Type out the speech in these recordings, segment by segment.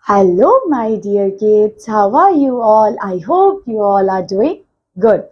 Hello, my dear kids. How are you all? I hope you all are doing good.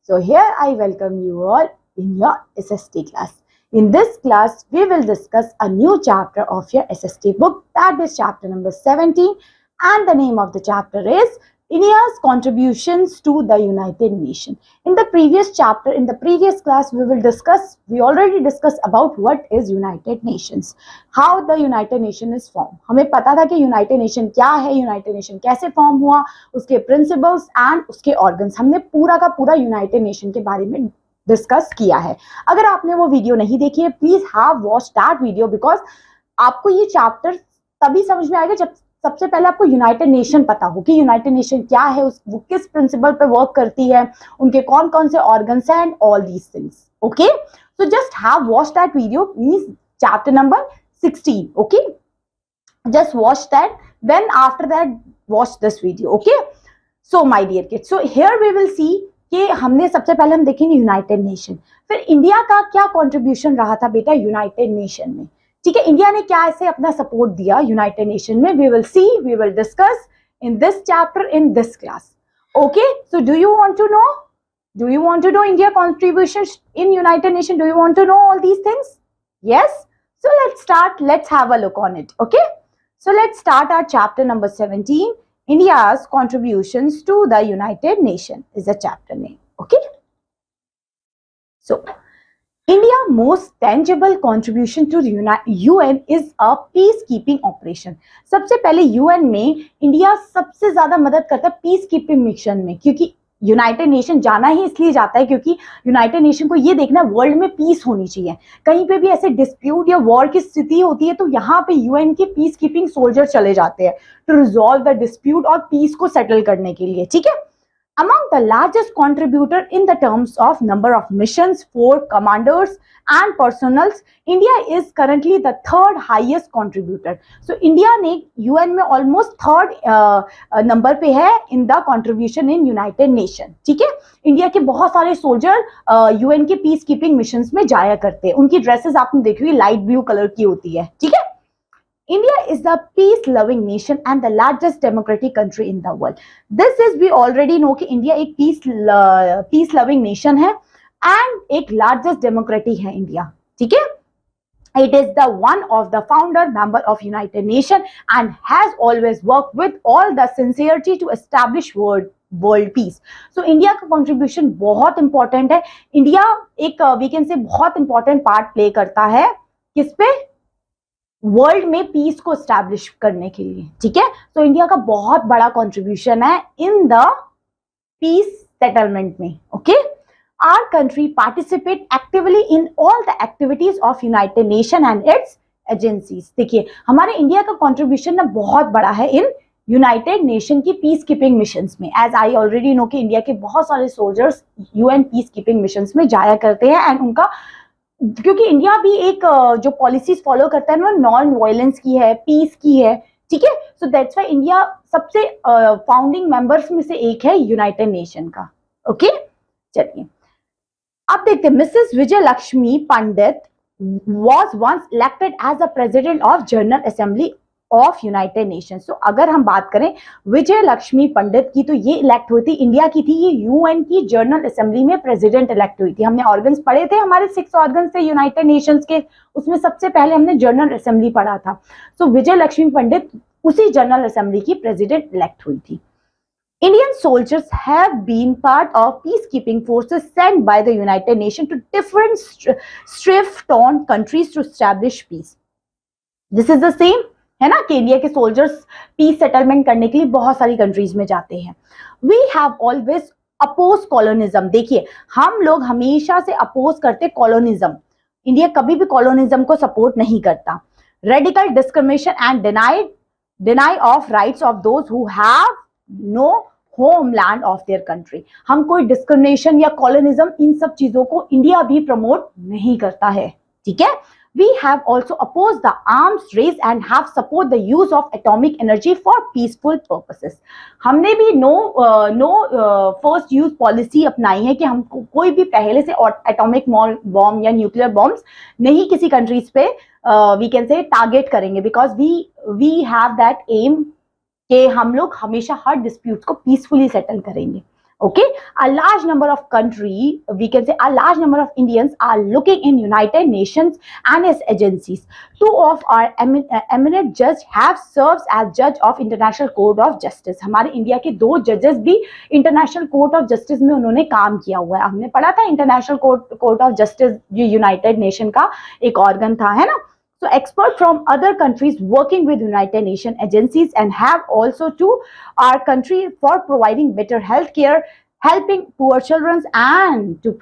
So, here I welcome you all in your SST class. In this class, we will discuss a new chapter of your SST book, that is chapter number 17, and the name of the chapter is India's Contributions to the United Nations. In the previous chapter, in the previous class, we already discussed about what is United Nations. How the United nation is form. हमें पता था कि United nation क्या है, United Nation कैसे form हुआ, उसके principles and उसके ऑर्गन्स. हमने पूरा का पूरा यूनाइटेड नेशन के बारे में डिस्कस किया है. अगर आपने वो वीडियो नहीं देखी है, please have watch that video, because आपको ये चैप्टर तभी समझ में आएगा जब सबसे पहले आपको यूनाइटेड नेशन पता हो कि यूनाइटेड नेशन क्या है, वो किस प्रिंसिपल पे वर्क करती है, उनके कौन कौन से ऑर्गन्स हैं and all these things. Okay, so just have watch that video, means chapter number 16. Okay, just watch that, then after that watch this video. Okay, so my dear kids, so here we will see कि हमने सबसे पहले हम देखेंगे United nation. फिर India का क्या contribution रहा था बेटा यूनाइटेड नेशन में. ठीक है, इंडिया ने क्या ऐसे अपना सपोर्ट दिया यूनाइटेड नेशन में. We will see, we will discuss in this chapter in this class. Okay, so do you want to know, India contribution in United Nation? Do you want to know all these things? Yes. So let's start, let's have a look on it. Okay, so let's start our chapter number 17, India's Contributions to the United Nations is the chapter name. Okay, so India's most tangible contribution to the UN is a peacekeeping operation. सबसे पहले UN में India सबसे ज्यादा मदद करता है peace keeping mission में, क्योंकि यूनाइटेड नेशन जाना ही इसलिए जाता है क्योंकि यूनाइटेड नेशन को ये देखना वर्ल्ड में पीस होनी चाहिए. कहीं पे भी ऐसे डिस्प्यूट या वॉर की स्थिति होती है तो यहाँ पे यूएन के पीस कीपिंग सोल्जर चले जाते हैं टू रिजॉल्व द डिस्प्यूट और पीस को सेटल करने के लिए. ठीक है, among the largest contributor in the terms of number of missions, for commanders and personals, India is currently the third highest contributor. So India ने UN में almost third number पे है in the contribution in United Nation. ठीक है, India के बहुत सारे soldier UN के पीस कीपिंग मिशंस में जाया करते हैं. उनकी ड्रेसेस आपने देखी हुई लाइट ब्लू कलर की होती है. ठीक है, India is the peace-loving nation and the largest democratic country in the world. This is we already know कि India एक peace-loving nation है and एक largest democracy है India. ठीक है? It is the one of the founder member of United Nations and has always worked with all the sincerity to establish world peace. So India का contribution बहुत important है. India एक we can say बहुत important part play करता है किस पे? World में पीस को एस्टैब्लिश करने के लिए. ठीक है, तो इंडिया का बहुत बड़ा कंट्रीब्यूशन है इन द पीस सेटलमेंट में. Okay, our country participate actively in all the activities of United Nation and its agencies. देखिए, हमारे इंडिया का कंट्रीब्यूशन ना बहुत बड़ा है इन यूनाइटेड नेशन की पीस कीपिंग मिशंस में. एज आई ऑलरेडी नो कि इंडिया के बहुत सारे soldiers UN peace keeping missions में जाया करते हैं एंड उनका, क्योंकि इंडिया भी एक जो पॉलिसीज फॉलो करता है वो नॉन वायलेंस की है, पीस की है. ठीक है, सो दैट्स व्हाई इंडिया सबसे फाउंडिंग मेंबर्स में से एक है यूनाइटेड नेशन का. ओके, चलिए अब देखते हैं. Mrs Vijay Lakshmi Pandit was once elected as the president of General Assembly of United Nations. So अगर हम बात करें विजय लक्ष्मी पंडित की, तो ये इलेक्ट हुई थी, इंडिया की थी, ये यूएन की जनरल असेंबली में प्रेसिडेंट इलेक्ट हुई थी. हमने ऑर्गन्स पढ़े थे, हमारे 6 ऑर्गन्स थे यूनाइटेड नेशंस के, उसमें सबसे पहले हमने जनरल असेंबली पढ़ा था. सो विजय लक्ष्मी पंडित उसी जनरल असेंबली की प्रेसिडेंट इलेक्ट हुई थी. Indian soldiers have been part of peacekeeping forces sent by the United Nations to different strife-torn countries to establish peace. This is the same है ना कि इंडिया के सोल्जर्स पीस सेटलमेंट करने के लिए बहुत सारी कंट्रीज में जाते हैं. We have always oppose colonialism. देखिए, हम लोग हमेशा से अपोज करते कॉलोनिज्म. इंडिया कभी भी कॉलोनिज्म को सपोर्ट नहीं करता. Radical discrimination and deny of rights of those who have no homeland of their country. हम कोई डिस्क्रिमिनेशन या कॉलोनिज्म इन सब चीजों को इंडिया भी प्रमोट नहीं करता है. ठीक है, we have also opposed the arms race and have support the use of atomic energy for peaceful purposes. हमने भी नो फर्स्ट यूज पॉलिसी अपनाई है कि हम कोई भी पहले से एटॉमिक बॉम्ब या न्यूक्लियर बॉम्ब्स नहीं किसी कंट्रीज पे वी कैन से टारगेट करेंगे, because we have that aim कि हम लोग हमेशा हर डिस्प्यूट को पीसफुली सेटल करेंगे. Okay, a large number of we can say a large number of Indians are looking in United Nations and its agencies. Two of our eminent judges have served as judge of International Court of Justice. हमारे India के 2 जजेस भी international court of justice में उन्होंने काम किया हुआ है. हमने पढ़ा था इंटरनेशनल कोर्ट ऑफ जस्टिस ये यूनाइटेड नेशन का एक ऑर्गन था, है ना. So experts from other countries working with United Nations agencies and have also to our country for providing better health care, helping poor children and to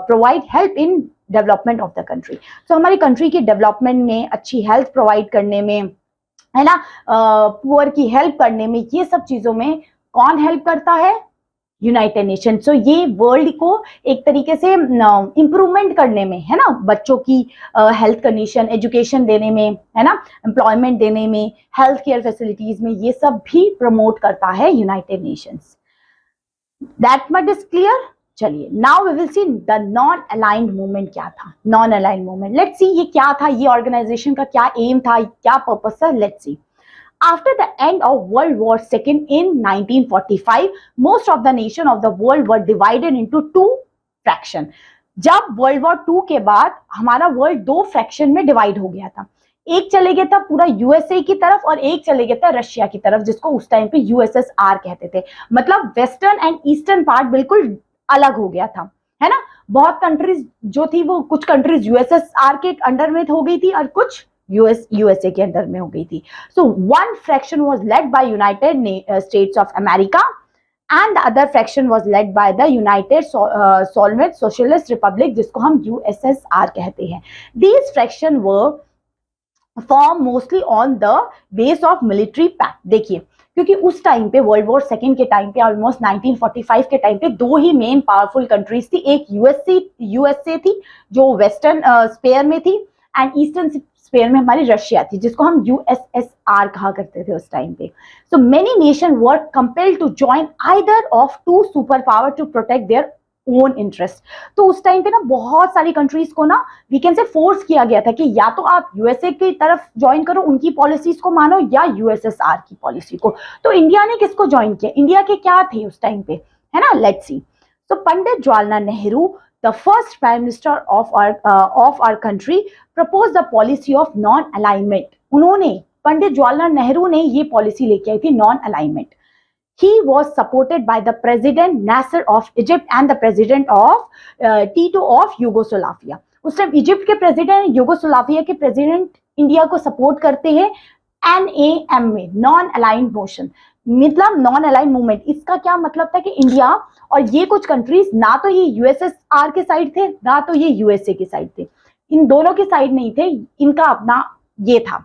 provide help in development of the country. So हमारी country के development में, अच्छी health provide करने में, है ना, poor की help करने में, ये सब चीजों में कौन help करता है? United nation. सो ये वर्ल्ड को एक तरीके से इम्प्रूवमेंट करने में, है ना, बच्चों की हेल्थ कंडीशन, एजुकेशन देने में, है ना, एम्प्लॉयमेंट देने में, हेल्थ केयर फैसिलिटीज में, ये सब भी प्रमोट करता है United Nations. That much is clear. चलिए, now we will see the non aligned movement. क्या था non aligned movement? Let's see ये क्या था, ये ऑर्गेनाइजेशन का क्या एम था, क्या पर्पस था. Let's see. After the end of World War II in 1945, most of the nations of the world were divided into 2 fractions. जब वर्ल्ड वॉर 2 के बाद हमारा वर्ल्ड 2 फ्रैक्शन में डिवाइड हो गया था. एक चले गया था पूरा यूएसए की तरफ और एक चले गया था रशिया की तरफ, जिसको उस टाइम पे यूएसएसआर कहते थे. मतलब वेस्टर्न एंड ईस्टर्न पार्ट बिल्कुल अलग हो गया था, है ना. बहुत कंट्रीज जो थी वो कुछ कंट्रीज यूएसएसआर के अंडर में हो गई थी और कुछ यूएसए के अंडर में हो गई थी. So one fraction was led by United States of America and the other fraction was led by the United Soviet Socialist Republic, जिसको हम यूएसएसआर कहते हैं. These fraction were form mostly on the base of military pact. देखिए, क्योंकि उस time पे world war second के time पे ऑलमोस्ट 1945 के टाइम पे 2 ही मेन पावरफुल कंट्रीज थी. एक यूएसए थी जो वेस्टर्न स्पेयर में थी, एंड ईस्टर्न स्पेयर में हमारी रशिया थी, जिसको हम यूएसएसआर कहा करते थे उस टाइम पे. So many nation were compelled to join either of 2 super power to protect their own interest. तो उस टाइम पे ना बहुत सारी कंट्रीज को ना वी कैन से फोर्स किया गया था कि या तो आप यूएसए की तरफ ज्वाइन करो, उनकी पॉलिसीज को मानो, या यूएसएसआर की पॉलिसी को. तो इंडिया ने किसको ज्वाइन किया? इंडिया के क्या थे उस टाइम पे, है ना. Let's see. So Pandit Jawaharlal Nehru, the first prime minister of our country, proposed the policy of non-alignment. उन्होंने, पंडित जवाहरलाल नेहरू ने ये पॉलिसी लेके आई थी non alignment. He was supported by the president Nasser of Egypt and the president of Tito of Yugoslavia. उस time Egypt के president, Yugoslavia के president India को support करते हैं NAM में, नॉन अलाइंड मोशन, मतलब नॉन अलाइंड मूवमेंट. इसका क्या मतलब था कि इंडिया और ये कुछ कंट्रीज ना तो ये यूएसएसआर के साइड थे, ना तो ये यूएसए के साइड थे. इन दोनों के साइड नहीं थे, इनका अपना ये था.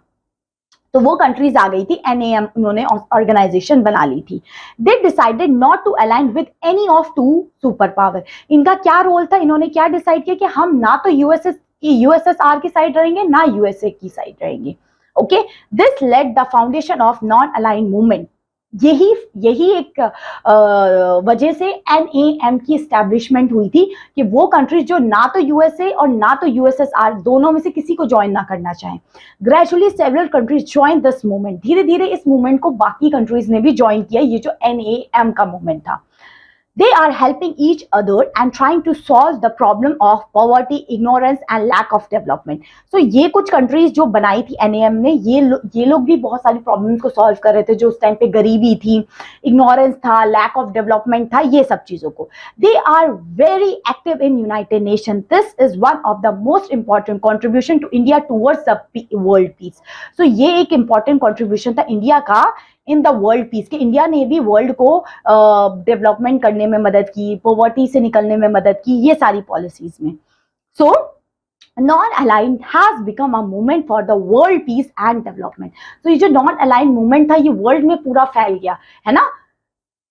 तो वो कंट्रीज आ गई थी, NAM उन्होंने ऑर्गेनाइजेशन बना ली थी. They decided not to align with any of 2 super power. इनका क्या रोल था? इन्होंने क्या डिसाइड किया कि हम ना तो यूएसएसआर की साइड रहेंगे, ना यूएसए की साइड रहेंगे. Okay, this led the foundation of non align movement. यही एक वजह से NAM की एस्टैब्लिशमेंट हुई थी कि वो कंट्रीज जो ना तो यूएसए और ना तो यूएसएसआर, दोनों में से किसी को ज्वाइन ना करना चाहें. Gradually several countries join this movement. धीरे धीरे इस मूवमेंट को बाकी कंट्रीज ने भी ज्वाइन किया, ये जो NAM का मूवमेंट था. They are helping each other and trying to solve the problem of poverty, ignorance and lack of development. So ये कुछ countries जो बनाई थी NAM ने, ये लोग भी बहुत सारी problems को solve कर रहे थे, जो उस टाइम पे गरीबी थी, ignorance था, lack of development था, ये सब चीजों को. They are very active in United Nations. This is one of the most important contribution to India towards the world peace. So ये एक important contribution था इंडिया का इन द वर्ल्ड पीस, कि इंडिया ने भी वर्ल्ड को development करने में मदद की, पॉवर्टी से निकलने में मदद की, ये सारी पॉलिसीज में. So non aligned has become a movement for the world peace and development. तो ये जो नॉन अलाइंड मूवमेंट था ये वर्ल्ड में पूरा फैल गया, है ना.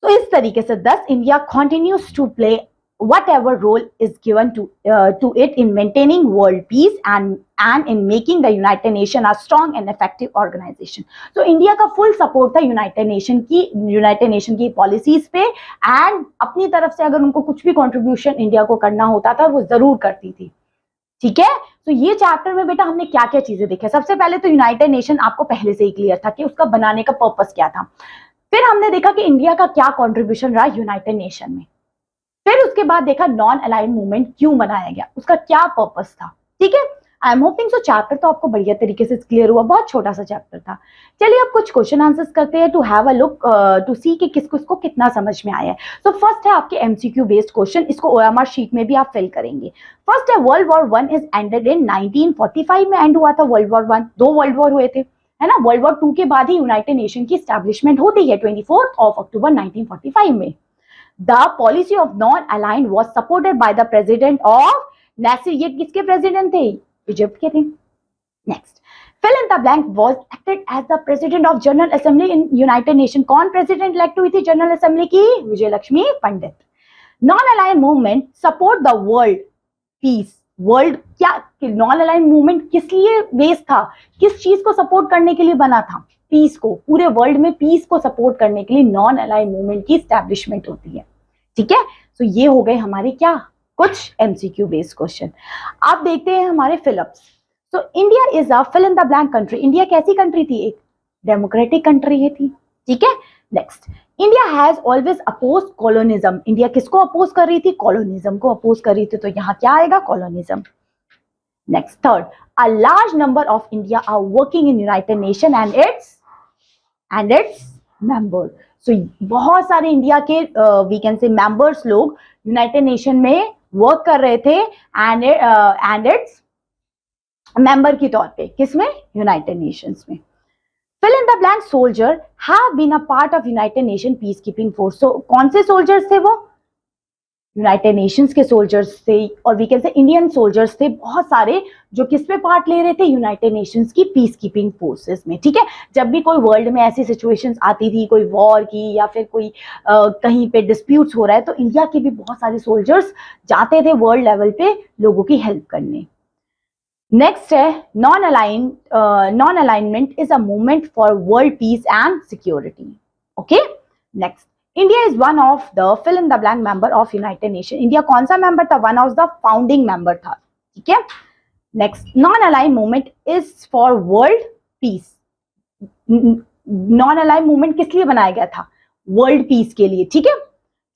तो इस तरीके से thus India continues to play whatever role is given to it in maintaining world peace and in making the United Nations a strong and effective organization. So India का full support था United Nation की policies पे, and अपनी तरफ से अगर उनको कुछ भी contribution इंडिया को करना होता था वो जरूर करती थी. ठीक है। तो ये चैप्टर में बेटा हमने क्या क्या चीजें देखी। सबसे पहले तो यूनाइटेड नेशन आपको पहले से ही क्लियर था कि उसका बनाने का पर्पस क्या था। फिर हमने देखा कि इंडिया का क्या कंट्रीब्यूशन रहा यूनाइटेड नेशन में। फिर उसके बाद देखा नॉन अलाइंड मूवमेंट क्यों बनाया गया, उसका क्या पर्पस था। ठीक है, I am hoping so chapter तो आपको बढ़िया तरीके से क्लियर हुआ। बहुत छोटा सा चैप्टर था। चलिए अब कुछ क्वेश्चन आंसर्स करते हैं to have a look to see कि किसको इसको कितना समझ में आया है। सो फर्स्ट है आपके एमसीक्यू बेस्ड क्वेश्चन, इसको ओएमआर शीट में भी आप फिल करेंगे। फर्स्ट है world war one is ended in 1945 में एंड हुआ था world war one. 2 world war हुए थे, है ना। वर्ल्ड वॉर 2 के बाद ही यूनाइटेड नेशन की स्टैब्लिशमेंट होती है 24 अक्टूबर 1945 में। The policy of non-aligned was supported by the president of Nasser। ये किसके प्रेसिडेंट थे? इजिप्ट के थे। Next, fill in the blank was acted as the president of General Assembly in United Nations। कौन प्रेसिडेंट इलेक्ट हुई थी general assembly की? विजय लक्ष्मी पंडित। Non-aligned movement support the world peace। World क्या, नॉन अलाइन मूवमेंट किस लिए base था, किस चीज को सपोर्ट करने के लिए बना था? पीस को, पूरे वर्ल्ड में पीस को सपोर्ट करने के लिए नॉन अलाइन मूवमेंट की स्टैब्लिशमेंट होती है। ठीक है, तो ये हो गए हमारे क्या, कुछ एमसीक्यू बेस्ड क्वेश्चन। आप देखते हैं हमारे फिलअप्स। तो India is a fill in the blank country. India कैसी कंट्री थी? एक डेमोक्रेटिक कंट्री थी। ठीक है, next, India has always oppose colonialism. India किसको अपोज कर रही थी? कॉलोनिज्म को अपोज कर रही थी, तो यहां क्या आएगा? Colonism. Next, third, a large number of India are working in United Nation and its member. So बहुत सारे इंडिया के वी कैन से मेंबर्स लोग यूनाइटेड नेशन में वर्क कर रहे थे एंड इट्स मेंबर के तौर पे। किसमें? यूनाइटेड नेशंस में। Fill in the blank soldier have been a part of United Nation peacekeeping force। So कौन से सोल्जर्स थे वो? यूनाइटेड नेशंस के सोल्जर्स थे, और we can say Indian soldiers थे बहुत सारे, जो किस पे पार्ट ले रहे थे? यूनाइटेड नेशंस की पीस कीपिंग फोर्सेस में। ठीक है, जब भी कोई वर्ल्ड में ऐसी सिचुएशंस आती थी, कोई वॉर की या फिर कोई कहीं पे डिस्प्यूट्स हो रहा है, तो इंडिया के भी बहुत सारे सोल्जर्स जाते थे वर्ल्ड लेवल पे लोगों की हेल्प करने। नेक्स्ट है non alignment is a movement for world peace and security. Okay, next, India is one of the fill in the blank member of United Nation. India कौन सा member था? One of the founding member था। ठीक है, next, non align movement is for world peace. Non align movement किस लिए बनाया गया था? वर्ल्ड पीस के लिए। ठीक है,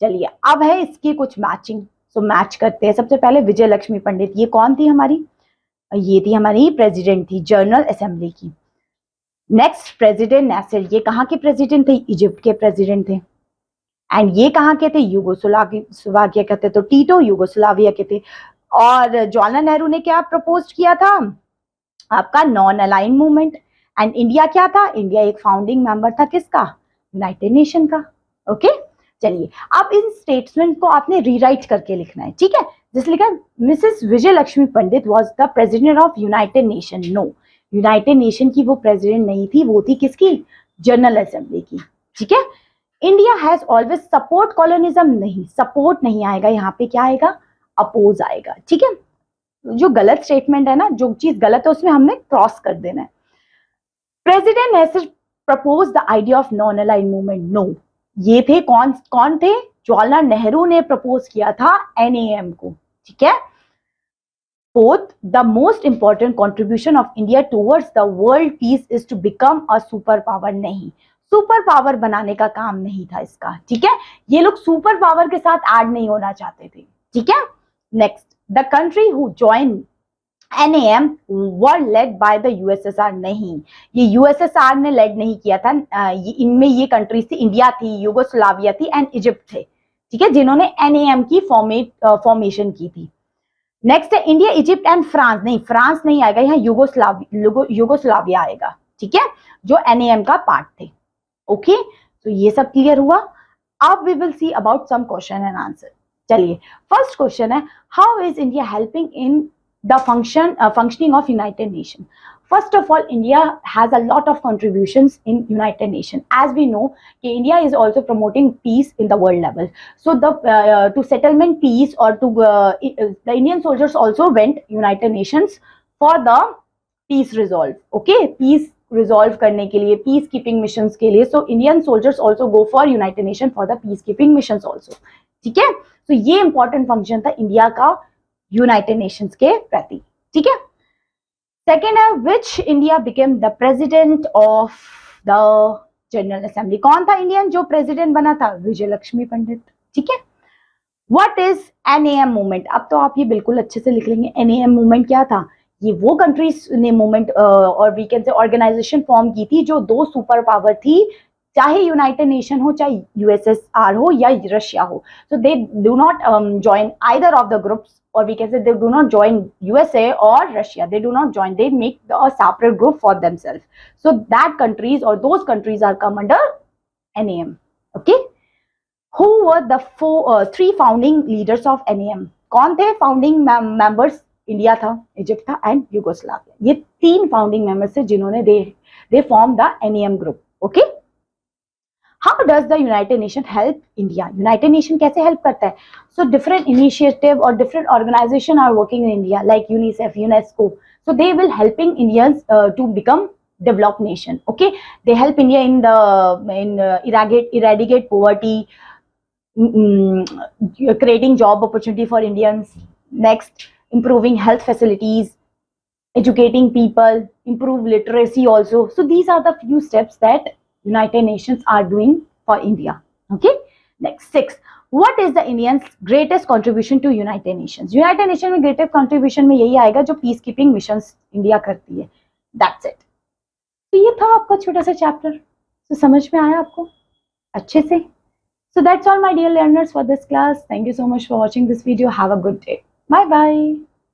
चलिए अब है इसकी कुछ मैचिंग, सो मैच करते हैं। सबसे पहले विजय लक्ष्मी पंडित, ये कौन थी हमारी? ये थी हमारी प्रेसिडेंट थी जनरल असेंबली की। नेक्स्ट, प्रेसिडेंट नासिर, ये कहाँ के प्रेसिडेंट थे? इजिप्ट के प्रेसिडेंट थे। एंड ये कहाँ के थे? यूगोस्लाविया के थे, तो टीटो यूगोस्लाविया के थे। और जवाहरलाल नेहरू ने क्या प्रपोज किया था? आपका non align movement. And India क्या था? इंडिया एक फाउंडिंग मेंबर था किसका? यूनाइटेड नेशन का। ओके, चलिए अब इन स्टेटमेंट को आपने रीराइट करके लिखना है। ठीक है, जैसे लिखा Mrs Vijay Lakshmi Pandit was the president of United Nation. No, United Nation की वो प्रेसिडेंट नहीं थी, वो थी किसकी? जनरल असेंबली की। ठीक है, India has always support colonialism. नहीं, सपोर्ट नहीं आएगा यहाँ पे, क्या आएगा? अपोज आएगा। ठीक है, जो गलत स्टेटमेंट है ना, जो चीज गलत है उसमें हमने क्रॉस कर देना है। President has propose the idea of non align movement. No, ये थे कौन थे? जवाहरलाल नेहरू ने प्रपोज किया था एनएएम को। ठीक है, Fourth, the most important contribution of India towards the world peace is to become a super power। नहीं, सुपर पावर बनाने का काम नहीं था इसका। ठीक है, ये लोग सुपर पावर के साथ ऐड नहीं होना चाहते थे। ठीक है, next, the country who join NAM were led by the USSR। नहीं, ये USSR ने लेड नहीं किया था। इनमें ये कंट्रीज थी, इंडिया थी, यूगोस्लाविया थी एंड इजिप्ट थे। ठीक है, जिन्होंने NAM की फॉर्मेशन की थी। नेक्स्ट है इंडिया, इजिप्ट एंड फ्रांस। नहीं, फ्रांस नहीं आएगा यहाँ, यूगोस्लाविया आएगा। ठीक है, जो NAM का पार्ट थे। ओके, तो ये सब क्लियर हुआ। अब we will see about some question and answer. चलिए, फर्स्ट क्वेश्चन है how is India helping in the functioning of United Nations। First of all, India has a lot of contributions in United Nations. As we know, India is also promoting peace in the world level. So the to settlement peace or to the Indian soldiers also went United Nations for the peace resolve. Okay, peace resolve करने के लिए, peace keeping missions के लिए. So Indian soldiers also go for United Nations for the peace keeping missions also. ठीक है, तो ये important function था इंडिया का यूनाइटेड नेशंस के प्रति। ठीक है। सेकेंड है which India became the president of the general assembly, कौन था इंडियन जो प्रेसिडेंट बना था, विजय लक्ष्मी पंडित, ठीक है। व्हाट इज एनएएम मूवमेंट, अब तो आप ये बिल्कुल अच्छे से लिख लेंगे, एनएएम मूवमेंट क्या था, ये वो कंट्रीज ने मूवमेंट और we can say organization form की थी जो दो सुपर पावर थी, चाहे यूनाइटेड नेशन हो, चाहे यूएसएसआर हो या रशिया हो, so they do not join either of the groups, or we can say they do not join USA or Russia, they do not join, they make a separate group for themselves, so that countries or those countries are come under NAM, okay. Who were the three founding leaders of NAM, कौन थे founding members, India था, Egypt था and Yugoslavia, ये तीन founding members थे जिन्होंने they form the NAM group, okay. How does the United Nation help India, United Nation कैसे help करता है, सो डिफरेंट इनिशिएटिव और different organization are working in India like UNICEF, UNESCO, so they will helping Indians to become developed nation, okay. They help India in eradicate poverty, creating job opportunity for Indians, next improving health facilities, educating people, improve literacy also, so these are the few steps that United Nations are doing for India, okay. Next, 6, what is the Indians greatest contribution to United Nations, United Nations में greatest contribution में यही आएगा जो piece keeping missions India करती है, that's it। तो ये था आपका छोटा सा चैप्टर, तो समझ में आया आपको अच्छे से। So that's all my dear learners for this class. Thank you so much for watching this video. Have a good day. Bye bye.